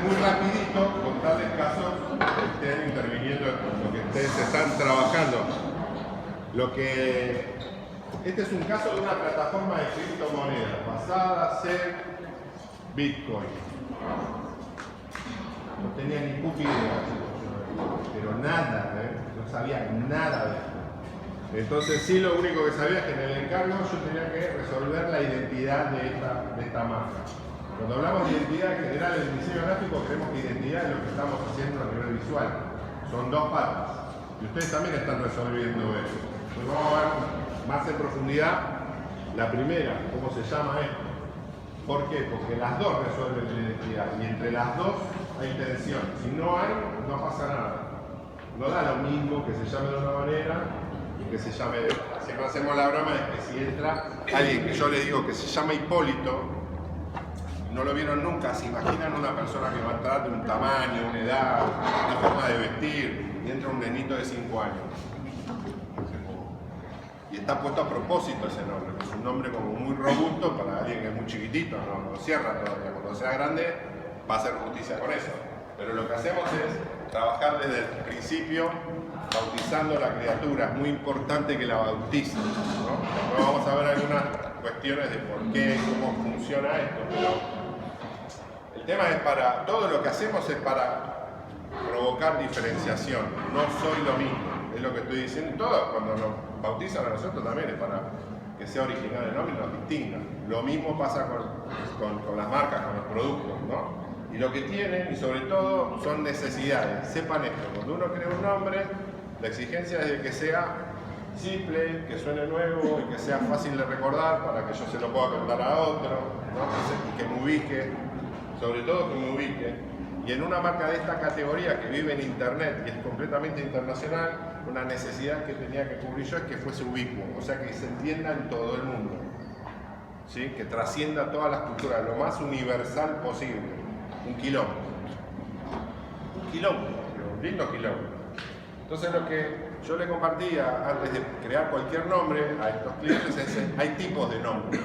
muy rapidito contarles casos que estén interviniendo en lo que ustedes están trabajando. Este es un caso de una plataforma de criptomonedas basada a ser Bitcoin. No tenía ni puta idea, pero nada, no sabía nada de esto. Entonces sí, lo único que sabía es que en el encargo yo tenía que resolver la identidad de esta marca. Cuando hablamos de identidad en general en el diseño gráfico, creemos que identidad es lo que estamos haciendo a nivel visual. Son dos patas. Y ustedes también están resolviendo eso. Entonces vamos a ver más en profundidad la primera, cómo se llama esto. ¿Por qué? Porque las dos resuelven la identidad y entre las dos hay tensión. Si no hay, no pasa nada. No da lo mismo que se llame de una manera y que se llame de otra. Siempre hacemos la broma de que si entra alguien que yo le digo que se llama Hipólito, no lo vieron nunca, se imaginan una persona que va a entrar de un tamaño, una edad, una forma de vestir, y entra un nenito de 5 años. Y está puesto a propósito ese nombre, que es un nombre como muy robusto para alguien que es muy chiquitito, no cierra todavía. Cuando sea grande va a hacer justicia con eso. Pero lo que hacemos es trabajar desde el principio bautizando la criatura. Es muy importante que la bauticen, ¿no? Después vamos a ver algunas cuestiones de por qué, cómo funciona esto, pero el tema es para, todo lo que hacemos es para provocar diferenciación. No soy lo mismo, es lo que estoy diciendo. Todo cuando nos bautizan a nosotros también es para que sea original el nombre y nos distinga. Lo mismo pasa con las marcas, con los productos, ¿no? Y lo que tienen, y sobre todo, son necesidades. Sepan esto, cuando uno crea un nombre, la exigencia es de que sea simple, que suene nuevo y que sea fácil de recordar para que yo se lo pueda contar a otro, ¿no? Y que me ubique, sobre todo que me ubique. Y en una marca de esta categoría que vive en internet y es completamente internacional, una necesidad que tenía que cubrir yo es que fuese ubicuo, o sea que se entienda en todo el mundo, ¿sí? Que trascienda todas las culturas, lo más universal posible. Un quilombo. Un quilombo, un lindo quilombo. Entonces lo que yo le compartía antes de crear cualquier nombre a estos clientes es hay tipos de nombres,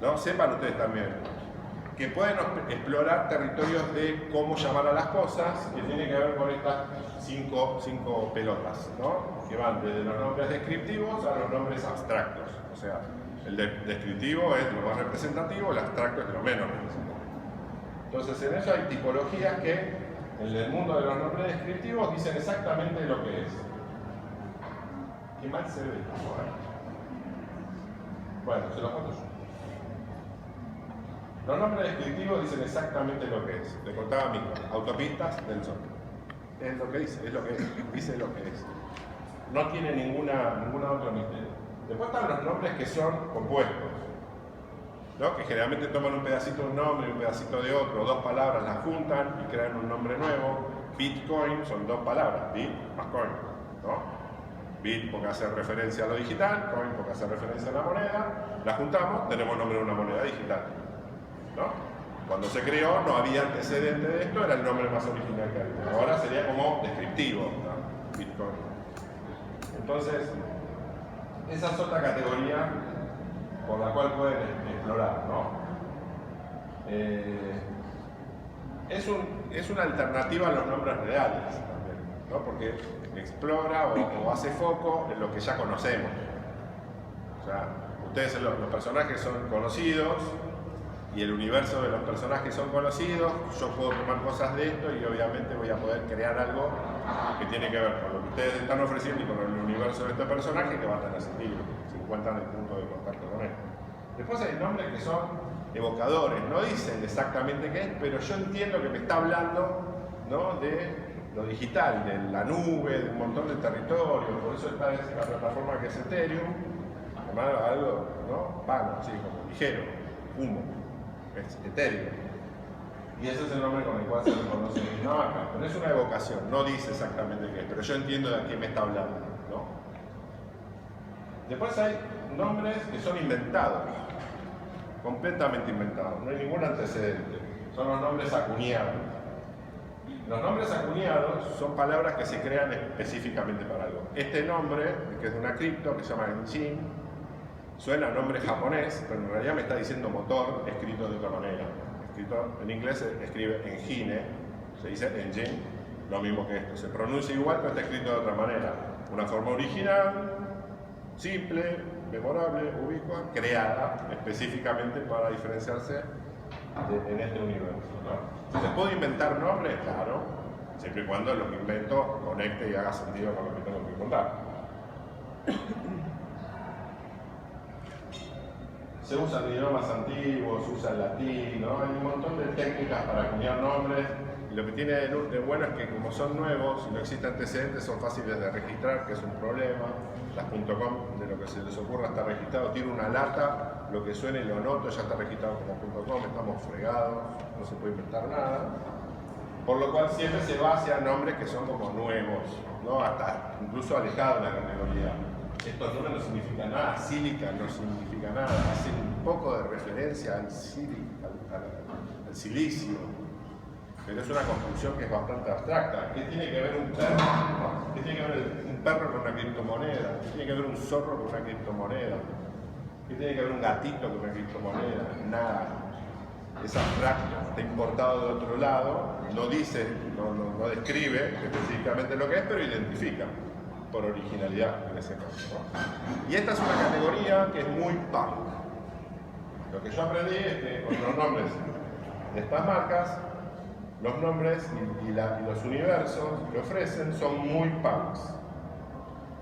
¿no? Sepan ustedes también que pueden explorar territorios de cómo llamar a las cosas, que tiene que ver con estas cinco pelotas, ¿no? Que van desde los nombres descriptivos a los nombres abstractos. O sea, el descriptivo es lo más representativo, el abstracto es lo menos representativo. Entonces, en eso hay tipologías que en el mundo de los nombres descriptivos dicen exactamente lo que es. Qué mal se ve esto, ¿eh? Bueno, se los cuento yo. Los nombres descriptivos dicen exactamente lo que es. Le contaba a mí, autopistas del sol. Es lo que dice, es lo que es, dice lo que es. No tiene ninguna otro misterio. Después están los nombres que son compuestos, ¿no? Que generalmente toman un pedacito de un nombre y un pedacito de otro, dos palabras las juntan y crean un nombre nuevo. Bitcoin son dos palabras, bit más coin, ¿no? Bit porque hace referencia a lo digital, coin porque hace referencia a la moneda, la juntamos, tenemos el nombre de una moneda digital, ¿no? Cuando se creó no había antecedente de esto, era el nombre más original que había. Ahora sería como descriptivo, ¿no? Bitcoin. Entonces, esa es otra categoría por la cual pueden explorar, ¿no? Es una alternativa a los nombres reales también, ¿no? Porque explora o hace foco en lo que ya conocemos. O sea, ustedes los personajes son conocidos y el universo de los personajes son conocidos, yo puedo tomar cosas de esto y obviamente voy a poder crear algo que tiene que ver con lo que ustedes están ofreciendo y con el universo de este personaje que va a tener sentido, si encuentran el punto de contacto con él. Después hay nombres que son evocadores, no dicen exactamente qué es, pero yo entiendo que me está hablando, ¿no? De lo digital, de la nube, de un montón de territorios, por eso está la plataforma que es Ethereum, además algo, ¿no? Vago, así como ligero, humo. Es Ethereum. Y ese es el nombre con el cual se le conoce una marca. Pero es una evocación, no dice exactamente qué es, pero yo entiendo de quién me está hablando, ¿no? Después hay nombres que son inventados, completamente inventados, no hay ningún antecedente. Son los nombres acuñados. Los nombres acuñados son palabras que se crean específicamente para algo. Este nombre, que es de una cripto, que se llama Genshin, suena a nombre japonés, pero en realidad me está diciendo motor escrito de otra manera. escrito en inglés se escribe engine, se dice engine, lo mismo que esto. Se pronuncia igual, pero está escrito de otra manera. Una forma original, simple, memorable, ubicua, creada específicamente para diferenciarse en este universo, ¿no? ¿Se puede inventar nombres? Claro, siempre y cuando lo que invento conecte y haga sentido con lo que tengo que contar. Se usan idiomas antiguos, se usa el latín, ¿no? Hay un montón de técnicas para acuñar nombres. Y lo que tiene de bueno es que como son nuevos y no existen antecedentes, son fáciles de registrar, que es un problema. Las .com, de lo que se les ocurra, está registrado, tiro una lata, lo que suene lo noto, ya está registrado como .com, estamos fregados, no se puede inventar nada. Por lo cual siempre se basa en nombres que son como nuevos, ¿no? Hasta incluso alejados de la categoría. Estos nombres no significan nada, sílica no significa nada, hacen un poco de referencia al silicio, pero es una construcción que es bastante abstracta. ¿Qué tiene que ver un perro? ¿Qué tiene que ver un perro con una criptomoneda? ¿Qué tiene que ver un zorro con una criptomoneda? ¿Qué tiene que ver un gatito con una criptomoneda? Nada. Es abstracto, está importado de otro lado, no dice, no describe específicamente lo que es, pero identifica por originalidad en ese caso, ¿no? Y esta es una categoría que es muy punk. Lo que yo aprendí es que con los nombres de estas marcas, los nombres y los universos que ofrecen son muy punks,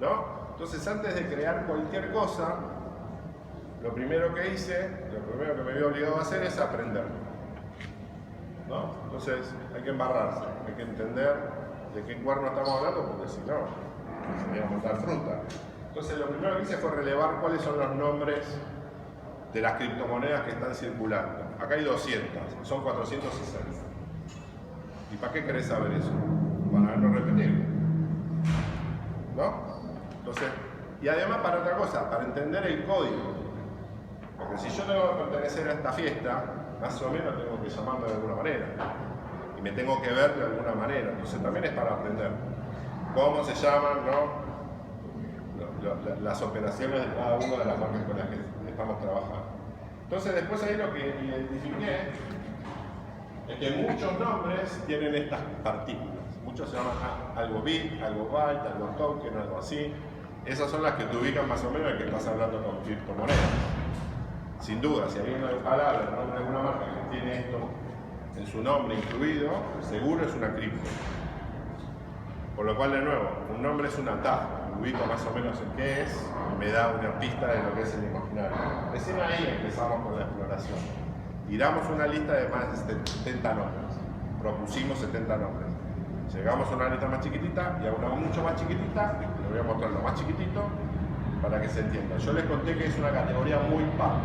¿no? Entonces, antes de crear cualquier cosa, lo primero que me vi obligado a hacer es aprender, ¿no? Entonces, hay que embarrarse, hay que entender de qué cuerno estamos hablando, porque si no, sería montar fruta. Entonces, lo primero que hice fue relevar cuáles son los nombres de las criptomonedas que están circulando. Acá hay 200, son 460. ¿Y para qué querés saber eso? Para no repetir, ¿no? Entonces, y además para otra cosa, para entender el código. Porque si yo tengo que pertenecer a esta fiesta, más o menos tengo que llamarme de alguna manera. Y me tengo que ver de alguna manera. Entonces también es para aprender cómo se llaman, ¿no? Las operaciones de cada una de las marcas con las que estamos trabajando. Entonces después ahí lo que identifiqué es que muchos nombres tienen estas partículas. Muchos se llaman algo bit, algo byte, algo token, algo así. Esas son las que te ubican más o menos de que estás hablando con criptomonedas. Sin duda, si hay una palabra, el nombre de alguna marca que tiene esto en su nombre incluido, seguro es una cripto. Por lo cual, de nuevo, un nombre es un atajo. Ubico más o menos en qué es, me da una pista de lo que es el imaginario. Recién ahí empezamos con la exploración. Tiramos una lista de más de 70 nombres. Propusimos 70 nombres. Llegamos a una lista más chiquitita y a una mucho más chiquitita. Les voy a mostrar lo más chiquitito para que se entienda. Yo les conté que es una categoría muy punk.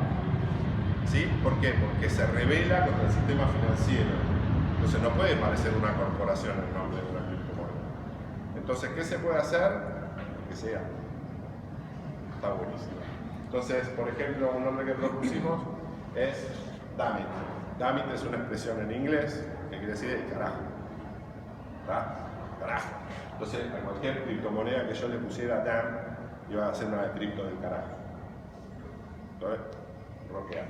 ¿Sí? ¿Por qué? Porque se revela contra el sistema financiero. Entonces no puede parecer una corporación el nombre de una criptomoneda. Entonces, ¿qué se puede hacer? Lo que sea. Está buenísimo. Entonces, por ejemplo, un nombre que propusimos es Dammit. Dammit es una expresión en inglés que quiere decir el carajo. ¿Verdad? Carajo. Entonces, a cualquier criptomoneda que yo le pusiera damn, iba a hacer una cripto del carajo. Entonces, roquear.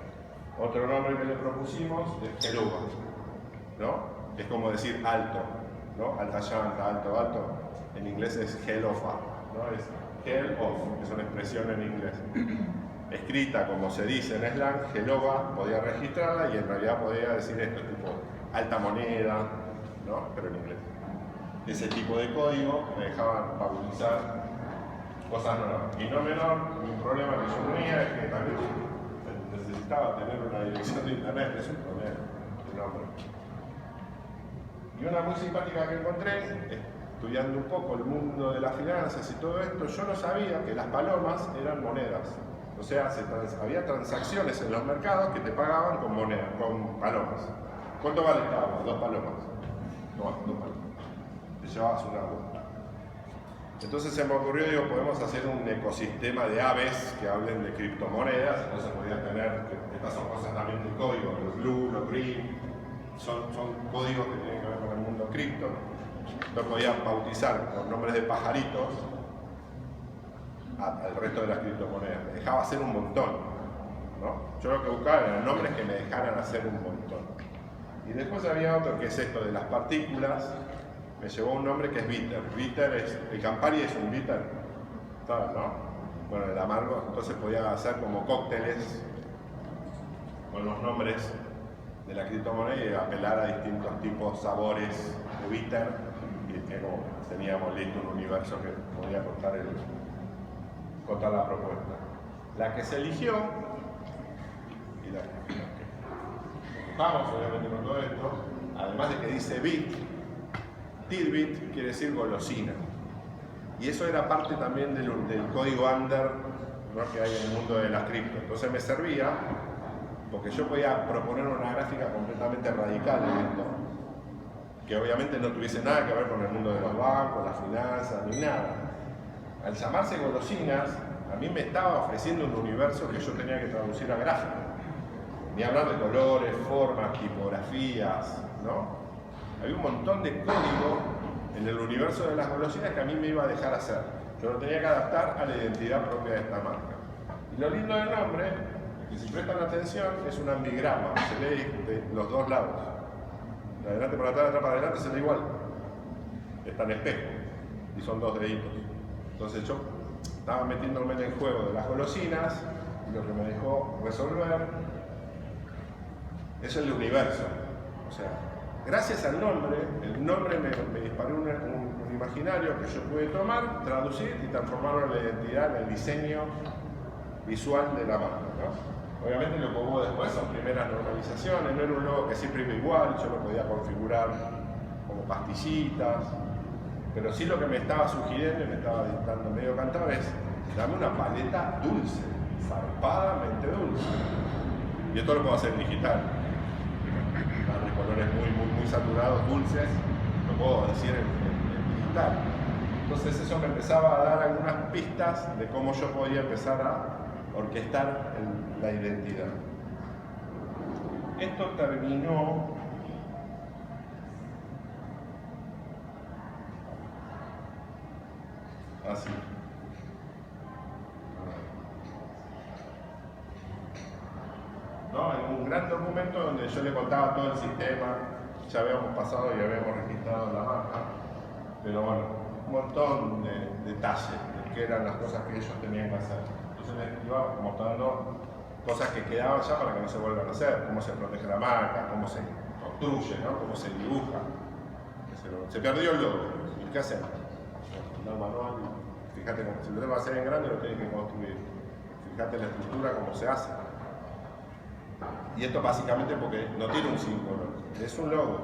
Otro nombre que le propusimos es Heluva, ¿no? Es como decir alto, ¿no? Alta llanta, alto, alto. En inglés es hell of, ¿no? Es hell of, es una expresión en inglés. Escrita como se dice en slang, Helova podía registrarla y en realidad podía decir esto, tipo alta moneda, ¿no? Pero en inglés. Ese tipo de código me dejaban fabulizar cosas nuevas. Y no menor, un problema que yo tenía es que también necesitaba tener una dirección de internet, es un problema, un nombre. Y una muy simpática que encontré, estudiando un poco el mundo de las finanzas y todo esto, yo no sabía que las palomas eran monedas. O sea, había transacciones en los mercados que te pagaban con monedas, con palomas. ¿Cuánto vale cada una? 2 palomas. No, 2 palomas. Te llevabas una vuelta. Entonces se me ocurrió, digo, podemos hacer un ecosistema de aves que hablen de criptomonedas. Entonces podías tener, estas son cosas también de código, los blue, los green, son códigos que tienen que ver con el mundo cripto. Yo podía bautizar con nombres de pajaritos al resto de las criptomonedas. Me dejaba hacer un montón, ¿no? Yo lo que buscaba eran nombres que me dejaran hacer un montón. Y después había otro que es esto de las partículas, me llevó un nombre que es bitter. Bitter es, el Campari es un bitter, ¿sabes, no? Bueno, el amargo, entonces podía hacer como cócteles con los nombres de la criptomoneda y apelar a distintos tipos, sabores de bitter, y que como teníamos listo un universo que podía contar la propuesta. La que se eligió, y la que vamos obviamente con todo esto, además de que dice bit, tidbit quiere decir golosina. Y eso era parte también del código under, ¿no?, que hay en el mundo de las cripto. Entonces me servía, porque yo podía proponer una gráfica completamente radical en esto, que obviamente no tuviese nada que ver con el mundo de los bancos, las finanzas, ni nada. Al llamarse golosinas, a mí me estaba ofreciendo un universo que yo tenía que traducir a gráfica. Ni hablar de colores, formas, tipografías, ¿no? Había un montón de código en el universo de las golosinas que a mí me iba a dejar hacer. Yo lo tenía que adaptar a la identidad propia de esta marca. Y lo lindo del nombre, que si prestan atención, es un ambigrama, se lee de los dos lados. De adelante para atrás, de atrás para adelante se lee igual. Está en espejo y son dos deditos. Entonces yo estaba metiéndome en el juego de las golosinas y lo que me dejó resolver es el universo. O sea, gracias al nombre, el nombre me disparó un imaginario que yo pude tomar, traducir y transformarlo en la identidad, en el diseño visual de la marca, ¿no? Obviamente lo que hubo después son primeras normalizaciones, no era un logo que siempre iba igual, yo lo podía configurar como pastillitas, pero sí lo que me estaba sugiriendo y me estaba dando medio cantado es dame una paleta dulce, zarpadamente dulce. Y esto lo puedo hacer en digital. Darle colores muy saturados, dulces, lo puedo decir en digital. Entonces eso me empezaba a dar algunas pistas de cómo yo podía empezar a orquestar la identidad. Esto terminó así. ¿No? En un gran documento donde yo le contaba todo el sistema, ya habíamos pasado y habíamos registrado la marca, pero bueno, un montón de detalles de qué eran las cosas que ellos tenían que hacer. Entonces les iba mostrando cosas que quedaban ya para que no se vuelvan a hacer, cómo se protege la marca, cómo se construye, ¿no?, cómo se dibuja. Se perdió el logo, ¿y qué hacemos? No, manual, fíjate, si lo tengo que hacer en grande lo tienes que construir. Fíjate la estructura, cómo se hace. Y esto básicamente porque no tiene un símbolo, es un logo,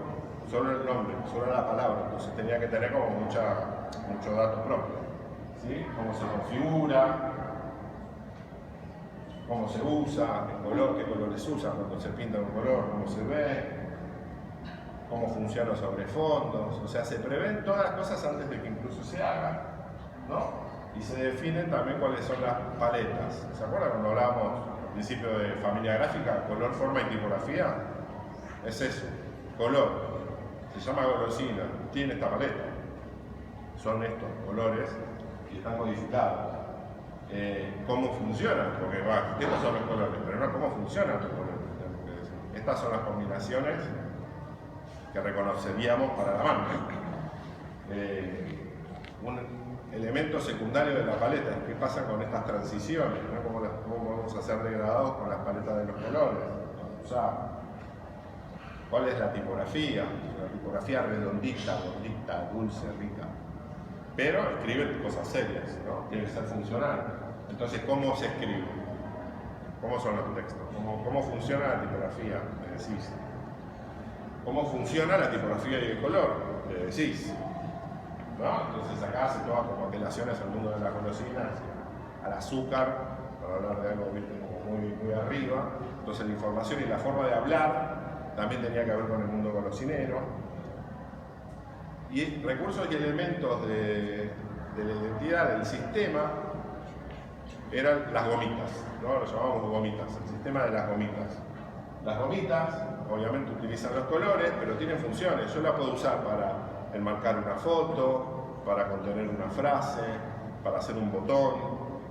solo el nombre, solo la palabra, entonces tenía que tener como mucho dato propio, ¿sí? Cómo se configura, cómo se usa, el color, qué colores se usa cuando se pinta un color, cómo se ve, cómo funcionan sobre fondos, o sea, se prevén todas las cosas antes de que incluso se hagan, ¿no? Y se definen también cuáles son las paletas. ¿Se acuerdan cuando hablábamos al principio de familia gráfica? Color, forma y tipografía. Es eso, color. Se llama golosina, tiene esta paleta. Son estos colores y están codificados. ¿Cómo funcionan? Porque estos son los colores, pero no cómo funcionan los colores. Estas son las combinaciones que reconoceríamos para la marca. Un elemento secundario de la paleta es qué pasa con estas transiciones, ¿no? ¿Cómo vamos a ser degradados con las paletas de los colores? O sea, ¿cuál es la tipografía? La tipografía redondita, gordita, dulce, rica. Pero escriben cosas serias, ¿no? Tiene que ser funcional. Entonces, ¿cómo se escribe? ¿Cómo son los textos? ¿Cómo funciona la tipografía? Me decís. ¿Cómo funciona la tipografía y el color? Me decís. ¿No? Entonces acá se toman como apelaciones al mundo de las golosinas, al azúcar, para hablar de algo, ¿viste?, como muy arriba. Entonces la información y la forma de hablar también tenía que ver con el mundo golosinero. Y recursos y elementos de la identidad del sistema eran las gomitas, ¿no? Lo llamamos gomitas, el sistema de las gomitas. Las gomitas obviamente utilizan los colores, pero tienen funciones. Yo la puedo usar para enmarcar una foto, para contener una frase, para hacer un botón,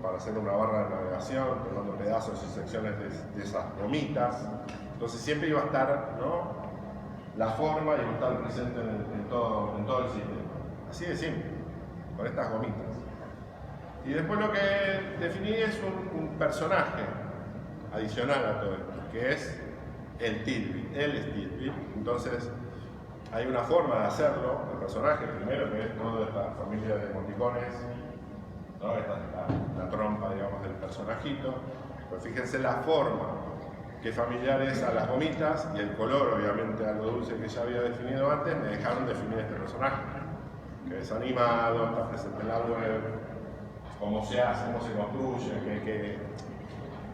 para hacer una barra de navegación, tomando pedazos y secciones de esas gomitas. Entonces siempre iba a estar, ¿no?, la forma y estar presente en todo el sistema. Así de simple, con estas gomitas. Y después lo que definí es un personaje adicional a todo esto, que es el Tidbit, el Tidbit. Entonces, hay una forma de hacerlo, el personaje primero, que es toda esta familia de emoticones, ¿no? Esta es la trompa, digamos, del personajito. Pues fíjense la forma, que familiar es a las gomitas, y el color, obviamente, algo dulce que ya había definido antes, me dejaron definir este personaje, que es animado, está presente en la web, cómo se hace, cómo se construye,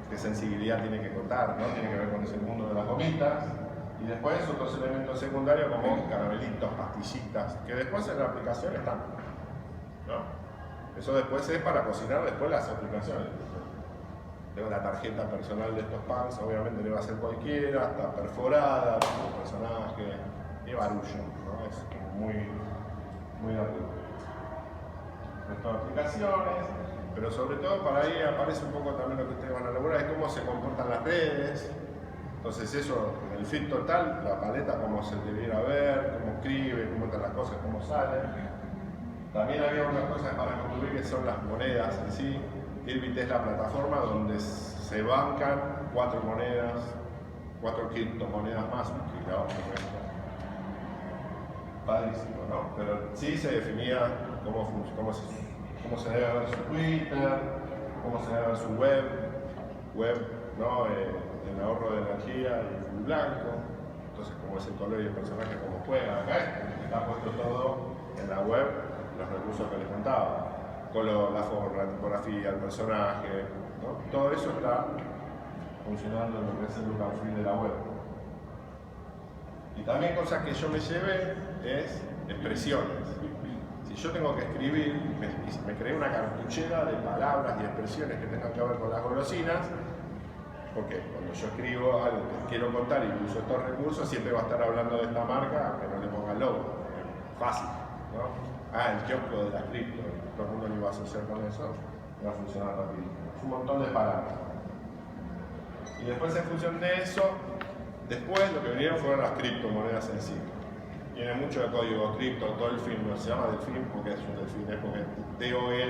qué sensibilidad tiene que contar, ¿no? Tiene que ver con ese mundo de las gomitas. Y después otros elementos secundarios como caramelitos, pastillitas, que después en la aplicación están, ¿no? Eso después es para cocinar después las aplicaciones. Tengo la tarjeta personal de estos pans, obviamente le va a ser cualquiera, está perforada, tiene un personaje, y barullo, ¿no? Es muy natural. Estas aplicaciones, pero sobre todo para ahí aparece un poco también lo que ustedes van a elaborar, es cómo se comportan las redes. Entonces eso, en el feed total, la paleta, cómo se debiera ver, cómo escribe, cómo están las cosas, cómo salen. También había unas cosas para concluir que son las monedas en sí. Tidbit es la plataforma donde se bancan 4 monedas, 4 criptomonedas más, padrísimo, ¿no? Pero sí se definía cómo se debe ver su Twitter, cómo se debe ver su web, ¿no? El ahorro de energía y el blanco, entonces cómo es el color y el personaje, cómo juega. Acá está puesto todo en la web, los recursos que les contaba, la forma, la tipografía, el personaje, ¿no? Todo eso está funcionando en lo que es el look and feel de la web. Y también cosas que yo me llevé es expresiones. Si yo tengo que escribir, me creé una cartuchera de palabras y expresiones que tengan que ver con las golosinas, porque cuando yo escribo algo que quiero contar y uso estos recursos, siempre va a estar hablando de esta marca, aunque no le ponga el logo. Fácil, ¿no? El kiosco de la cripto, todo el mundo lo iba a asociar con eso, va a funcionar rápido. Es un montón de palabras. Y después, en función de eso, después lo que vinieron fueron las criptomonedas en sí. Tiene mucho de código cripto, todo el film no se llama delfín porque es un delfín, es porque DOL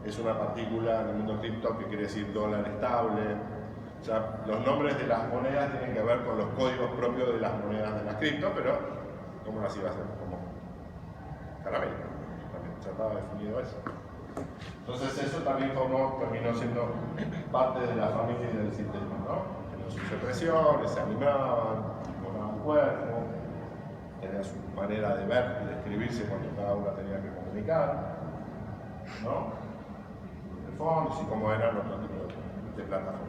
es una partícula en el mundo cripto que quiere decir dólar estable. O sea, los nombres de las monedas tienen que ver con los códigos propios de las monedas de las cripto, pero ¿cómo las iba a hacer? Como caramelo. También ya estaba definido eso. Entonces eso también terminó siendo parte de la familia y del sistema, ¿no? Tenían sus expresiones, se animaban, formaban cuerpo, tenían su manera de ver y de escribirse cuando cada una tenía que comunicar, ¿no? De fondos y cómo eran los tipos de plataformas.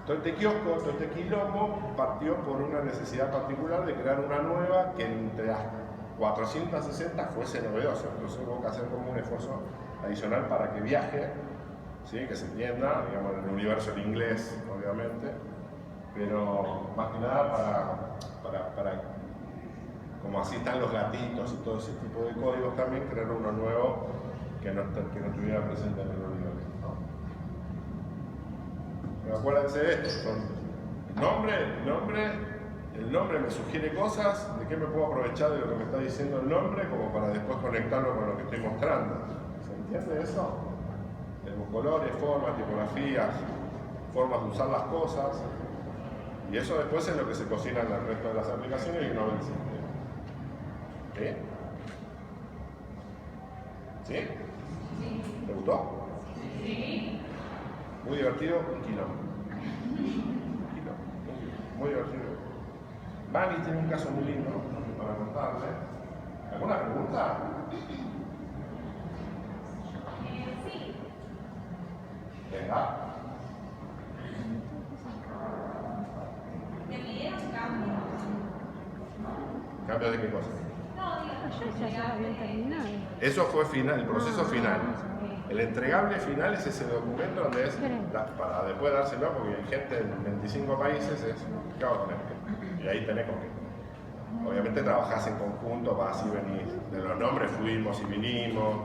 Todo este kiosco, todo este quilombo partió por una necesidad particular de crear una nueva que entre las 460 fuese novedosa. Entonces hubo que hacer como un esfuerzo adicional para que viaje, ¿sí? Que se entienda, digamos, en el universo en inglés, obviamente, pero más que nada para como así están los gatitos y todo ese tipo de códigos, también crear uno nuevo que no estuviera presente en el universo. Pero acuérdense de esto, el nombre me sugiere cosas, de qué me puedo aprovechar de lo que me está diciendo el nombre, como para después conectarlo con lo que estoy mostrando. ¿Se entiende eso? Tenemos colores, formas, tipografías, formas de usar las cosas, y eso después es lo que se cocina en el resto de las aplicaciones y no en el sistema. ¿Sí? ¿Sí? ¿Te gustó? Sí. Muy divertido, un quilombo. Muy divertido. Mani tiene un caso muy lindo para contarle. ¿Alguna pregunta? Sí. Venga. ¿Te pidieron cambios? ¿Cambios de qué cosa? No, digo, ya habían terminado. Eso fue final, el proceso final. El entregable final es ese documento donde es para después dárselo, porque hay gente en 25 países, es ¿qué hago con esto? Y ahí tenés con qué. Obviamente trabajás en conjunto, vas y venís. De los nombres fuimos y vinimos.